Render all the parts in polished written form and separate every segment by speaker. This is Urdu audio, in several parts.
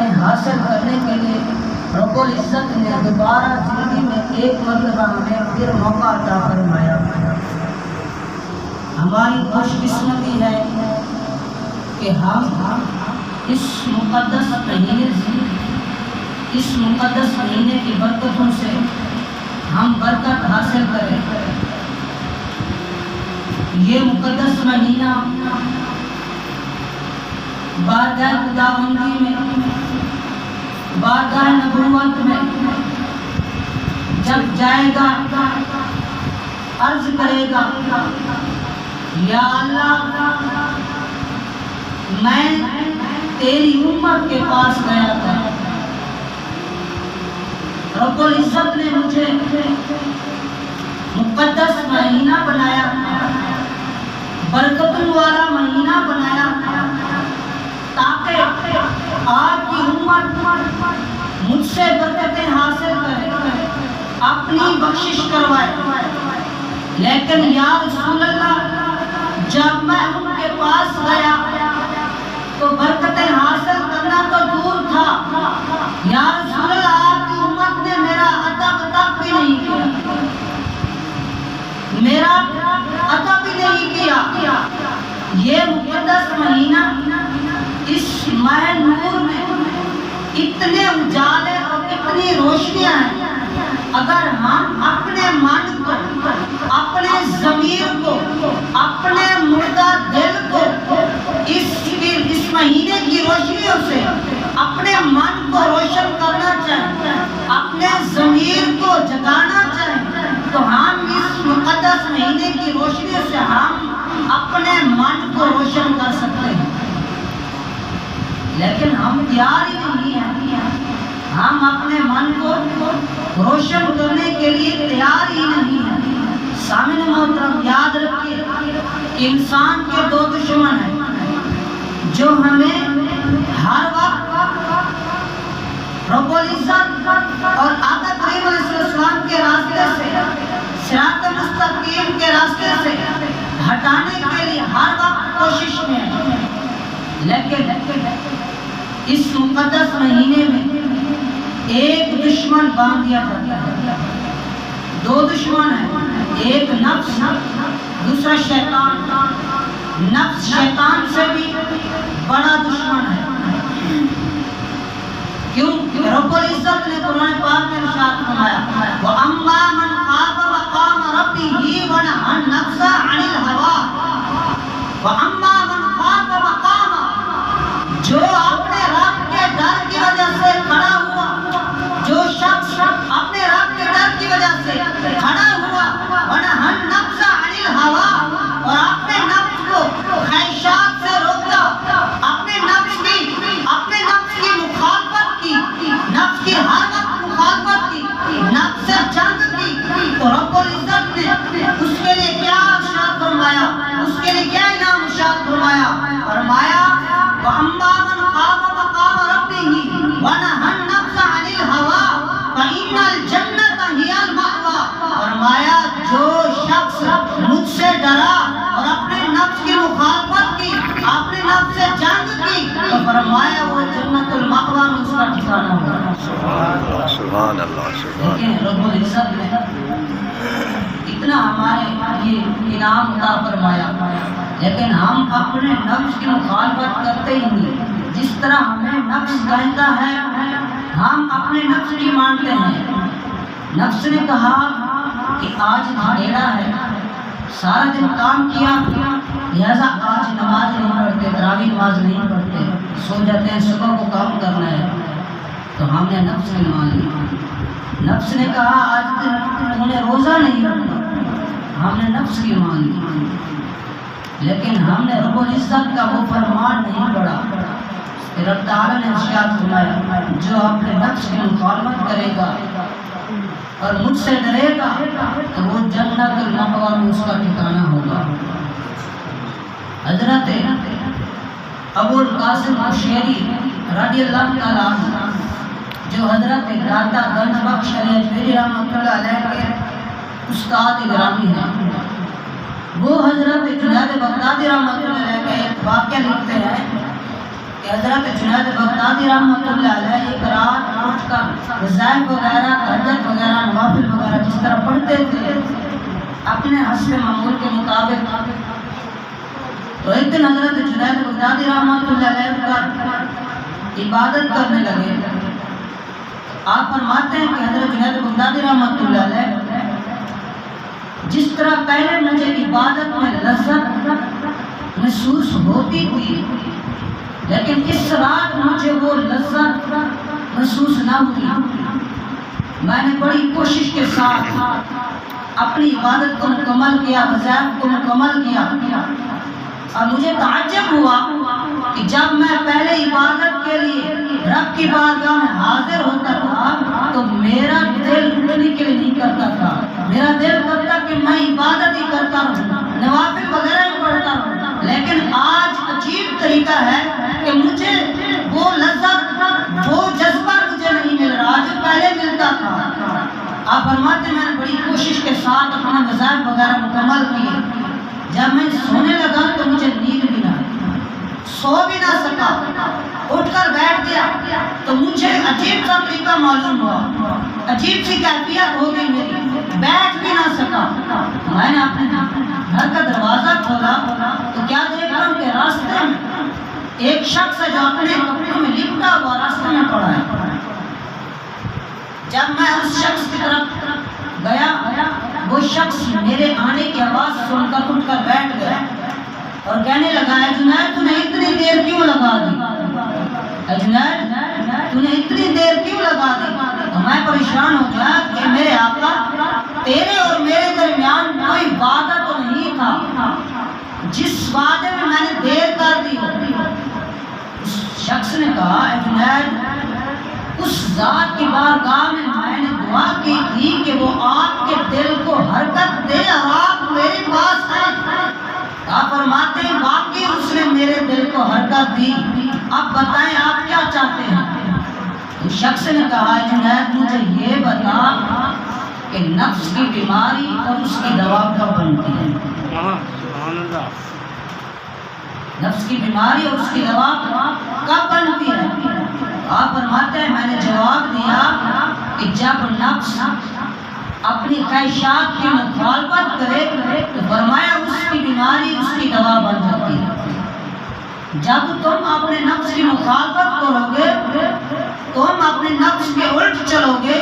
Speaker 1: میں حاصل کرنے کے لیے رب العزت نے دوبارہ زندگی میں ایک مرتبہ ہمیں پھر موقع عطا فرمایا۔ ہماری خوش قسمتی ہے کہ ہم اس مقدس مہینے کی برکتوں سے ہم برکت حاصل کریں۔ یہ مقدس مہینہ بارگاہ خداوندی میں، بارگاہ نبوت میں جب جائے گا، عرض کرے گا یا اللہ میں تیری امت کے پاس گیا تھا، رب العزت نے مجھے مقدس مہینہ بنایا، برکتوں والا مہینہ بنایا، تاکہ آپ کی امت مجھ سے برکتیں حاصل کرے، اپنی بخشش کروائے۔ لیکن یا رسول اللہ جب میں ان کے پاس گیا تو برکتیں حاصل کرنا تو دور تھا، یا رسول اللہ آپ کی امت نے میرا ادب تک بھی نہیں کیا، میرا ادب بھی نہیں کیا۔ یہ مقدس مہینہ، اس ماہ نور میں اتنے اجالے اور اتنی روشنیاں ہیں، اگر ہم اپنے من کو، اپنے ضمیر کو، اپنے مردہ دل کو اس مہینے کی روشنیوں سے اپنے من کو روشن کرنا چاہیں، اپنے ضمیر کو جگانا چاہیں، تو ہم اس مقدس مہینے کی روشنی سے ہم اپنے من کو روشن کر سکتے ہیں۔ لیکن ہم تیار ہی نہیں ہیں، ہم اپنے من کو روشن کرنے کے لیے تیار ہی نہیں ہیں۔ سامعین محترم یاد رکھیے کہ انسان کے دو دشمن ہیں جو ہمیں ہر وقت رب العزت اور آقا کریم علیہ السلام کے راستے سے، صراط مستقیم کے راستے سے ہٹانے کے لیے ہر وقت کوشش میں ہیں۔ لیکن اس مقدس مہینے میں ایک دشمن باندھ دیا جاتا ہے، دو دشمن ہیں، ایک نفس، دوسرا شیطان۔ نفس شیطان سے بھی بڑا دشمن ہے، کیوں؟ رب العزت نے قرآن پاک میں ارشاد فرمایا وَأَمَّا مَنْ خَافَ مَقَامَ رَبِّهِ وَنَهَى النَّفْسَ عَنِ الْهَوَىٰ وَأَمَّا مَنْ خَافَ مَقَامَ، جو اپنے رب کے ڈر کی وجہ سے کھڑا ہوا، جو شخص اپنے رب کے ڈر کی وجہ سے کھڑا ہوا، وَنَهَى النَّفْسَ عَنِ الْهَوَىٰ، اور اپنے نفس کو خواہشات سے روکا، اپنے نفس کی مخالفت کی، نفس کی ہر وقت مخالفت کی، نفس سے جنگ کی، تو رب العزت نے اس کے لیے کیا ارشاد فرمایا، اس کے لیے کیا انعام ارشاد فرمایا؟ فرمایا وَأَمَّا مَنْ خَافَ مَقَامَ رَبِّهِ وَنَهَى النَّفْسَ عَنِ الْهَوَىٰ فَإِنَّ الْجَنَّةَ هِيَ الْمَأْوَىٰ، فرمایا جو شخص مجھ سے ڈرا اور اپنے نفس کی مخالفت کی، اپنے نفس سے جنگ کی، تو فرمایا وہ جنت المأویٰ میں اس کا ٹھکانہ ہوگا۔
Speaker 2: سبحان اللہ، سبحان اللہ۔
Speaker 1: لیکن رب العزت نے اتنا ہمارے یہ انعام عطا فرمایا، لیکن ہم اپنے نفس کی مخالفت کرتے ہی نہیں۔ جس طرح ہمیں نفس کہتا ہے ہم اپنے نفس کی مانتے ہیں۔ نفس نے کہا کہ آج اندھیرا ہے، سارا دن کام کیا، لہذا آج نماز نہیں پڑھتے، تراویح نماز نہیں پڑھتے، سو جاتے ہیں، صبح کو کام کرنا ہے۔ تو ہم نے نفس کی مان لی۔ نفس نے کہا آج تم نے روزہ نہیں رکھنا، ہم نے نفس کی مان لی۔ لیکن ہم نے رب العزت کا وہ فرمان نہیں پڑھا۔ رب تعالیٰ نے ارشاد فرمایا جو اپنے نفس کی مخالفت کرے گا اور مجھ سے ڈرے گا تو وہ جنت المأویٰ میں اس کا ٹھکانہ ہوگا۔ حضرت ابو القاسم قشیری رضی اللہ تعالیٰ عنہ، جو حضرت داتا گنج بخش علی اجمیری رحمۃ اللہ علیہ کے استاد گرامی ہیں، وہ حضرت جنید بغدادی رحمۃ اللہ علیہ کا ایک واقعہ لکھتے ہیں کہ حضرت جنید بغدادی رحمۃ اللہ علیہ ایک رات اٹھ کر وظائف وغیرہ تہجد وغیرہ نوافل وغیرہ جس طرح پڑھتے تھے اپنے حسب معمول کے مطابق، تو ایک دن حضرت جنید بغدادی رحمۃ اللہ علیہ کا عبادت کرنے لگے۔ آپ فرماتے ہیں کہ حضرت جنید بغدادی رحمۃ اللہ علیہ جس طرح پہلے مجھے عبادت میں لذت محسوس ہوتی تھی، لیکن اس رات مجھے وہ لذت محسوس نہ ہوئی۔ میں نے بڑی کوشش کے ساتھ اپنی عبادت کو مکمل کیا، وظائف کو مکمل کیا، اور مجھے تعجب ہوا کہ جب میں پہلے عبادت کے لیے رب کی بارگاہ میں حاضر ہوتا تھا تو میرا دل اٹھنے کے لیے نہیں کرتا تھا، میرا دل کرتا کہ میں عبادت ہی کرتا رہوں، نوافل وغیرہ ہی پڑھتا رہوں، لیکن آج عجیب طریقہ ہے کہ مجھے وہ لذت، وہ جذبہ مجھے نہیں مل رہا جو پہلے ملتا تھا۔ آپ فرماتے میں نے بڑی کوشش کے ساتھ اپنا وظائف وغیرہ مکمل کیے، جب میں سونے لگا تو مجھے نیند بھی نہ آئی، سو بھی نہ سکا، اٹھ کر بیٹھ گیا تو مجھے عجیب سا طریقہ معلوم ہوا، عجیب سی کیفیت ہو گئی میری، بیٹھ بھی نہ سکا۔ میں نے اپنے گھر کا دروازہ کھولا تو کیا دیکھ رہا ہوں کہ راستے میں ایک شخص ہے جو اپنے کپڑوں میں لپٹا ہوا راستے میں پڑا ہے۔ جب میں اس شخص کی طرف گیا، وہ شخص میرے آنے کی آواز سن کر اٹھ کر بیٹھ گیا اور کہنے لگا، اے جنید تو نے اتنی دیر کیوں لگا دی؟ اے جنید تو نے اتنی دیر کیوں لگا دی؟ تو میں پریشان ہو گیا کہ میرے آقا تیرے اور میرے درمیان کوئی وعدہ تو نہیں تھا جس وعدے میں میں نے دیر کر دی ہو۔ اس شخص نے کہا، اے جنید اس ذات کی بارگاہ میں میں نے دعا کی تھی کہ وہ آپ کے دل کو حرکت دے اور آپ میرے پاس آئے۔ آپ فرماتے ہیں واقعی اس نے میرے دل کو حرکت دی، اب بتائیں آپ کیا چاہتے ہیں؟ اس شخص نے کہا، جنید مجھے یہ بتا کہ نفس کی بیماری اور اس کی دوا کب بنتی ہے؟ نفس کی بیماری اور اس کی دوا کب بنتی ہے؟ آپ فرماتے ہیں میں نے جواب دیا کہ جب نفس اپنی خواہشات کی مخالفت کرے تو فرمایا اس کی بیماری اس کی دوا بن جاتی ہے۔ جب تم اپنے نفس کی مخالفت کرو گے، تم اپنے نفس کے الٹ چلو گے،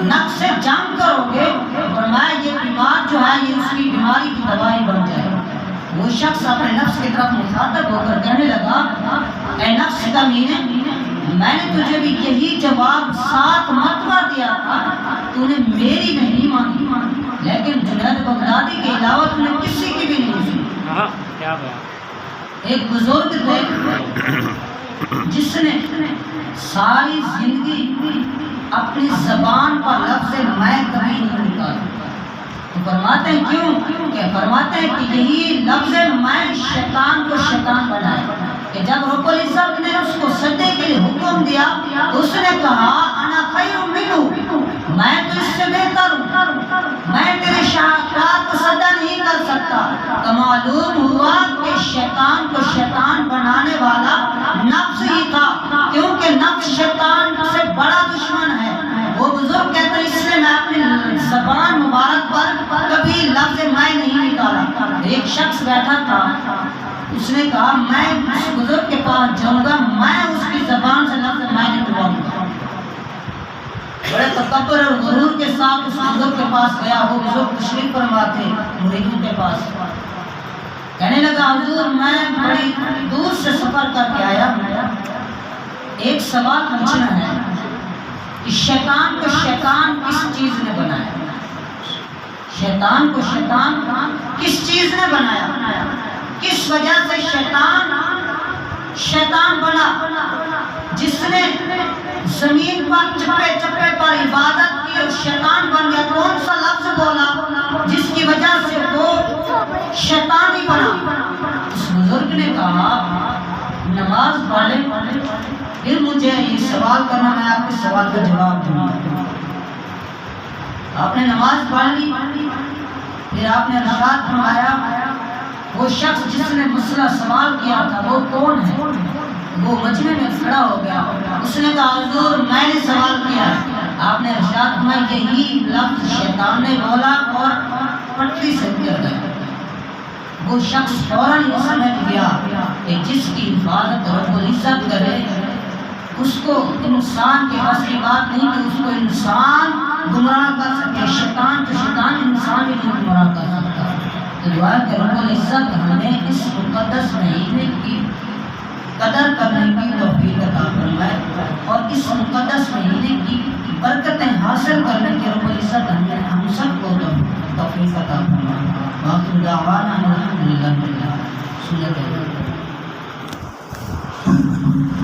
Speaker 1: نفس سے جنگ کرو گے، فرمایا یہ بیمار جو ہے یہ اس کی بیماری کی دوائی بن جائے گی۔ وہ شخص اپنے نفس کی طرف مخاطب ہو کر کہنے لگا، اے نفس کمینے، میں نے تجھے بھی یہی جواب 7 مرتبہ دیا تھا، تو نے میری نہیں مانی، لیکن جنید بغدادی کے علاوہ تو نے کسی کی بھی نہیں سنی۔ ایک بزرگ تھے جس نے ساری زندگی اپنی زبان پر لفظ میں کبھی نہیں نکالا۔ تو فرماتے ہیں کیوں؟ کہ فرماتے ہیں کہ یہی لفظ میں شیطان کو شیطان بنائے کہ جب رب العزت نے اس کو سجدے کے لیے حکم دیا تو اس نے کہا انا خیر منہ، میں تو اس سے بہتر ہوں، میں تیرے شاہکار کو سجدہ نہیں کر سکتا۔ تو معلوم ہوا کہ شیطان کو شیطان بنانے والا نفس ہی تھا، کیونکہ نفس شیطان سے بڑا دشمن ہے۔ وہ بزرگ کہتے ہیں اس لیے میں اپنی زبان مبارک پر کبھی لفظ میں نہیں نکالا۔ ایک شخص بیٹھا تھا، اس نے کہا میں اس بزرگ کے پاس جاؤں گا، میں اس کی زبان سے لفظ میں نکلواؤں گا۔ بڑے تکبر اور غرور کے ساتھ اس بزرگ کے پاس گیا۔ وہ بزرگ تشریف فرما تھے مریدوں کے پاس، کہنے لگا حضور میں بڑی دور سے سفر کر کے آیا، ایک سوال پوچھنا ہے کہ شیطان کو شیطان کس چیز نے بنایا؟ شیطان کو شیطان کس چیز نے بنایا؟ کس وجہ سے شیطان بنا؟ جس نے زمین پر چپے چپے پر عبادت کی اور شیطان بن گیا، کون سا لفظ بولا جس کی وجہ سے وہ شیطان ہی بنا؟ اس بزرگ نے کہا نماز پڑھیں، پھر مجھے یہ سوال کرنا، میں آپ کے سوال کا جواب دوں گا۔ آپ نے نماز پڑھ لی، پھر آپ نے ارشاد فرمایا وہ شخص جس نے مسئلہ سوال کیا تھا وہ کون ہے؟ وہ مجمع میں کھڑا ہو گیا. اس نے کہا حضور میں نے سوال کیا. آپ نے ارشاد فرمایا یہی لفظ شیطان نے بولا اور پٹری سے گر گیا. وہ شخص فوراً یہ سمجھ گیا کہ جس کی حفاظت رب العزت کرے اس کو انسان کے بس کی بات نہیں کہ اس کو انسان گمراہ کر سکے. شیطان تو شیطان انسان بھی نہیں گمراہ کر سکتا. تو دعا کہ رب العزت ہمیں اس مقدس مہینے کی قدر کرنے کی توفیق عطا فرمائے اور اس مقدس مہینے کی برکتیں حاصل کرنے کی رب العزت ہم سب کو توفیق عطا فرمائے. باقی دعوانا الحمدللہ.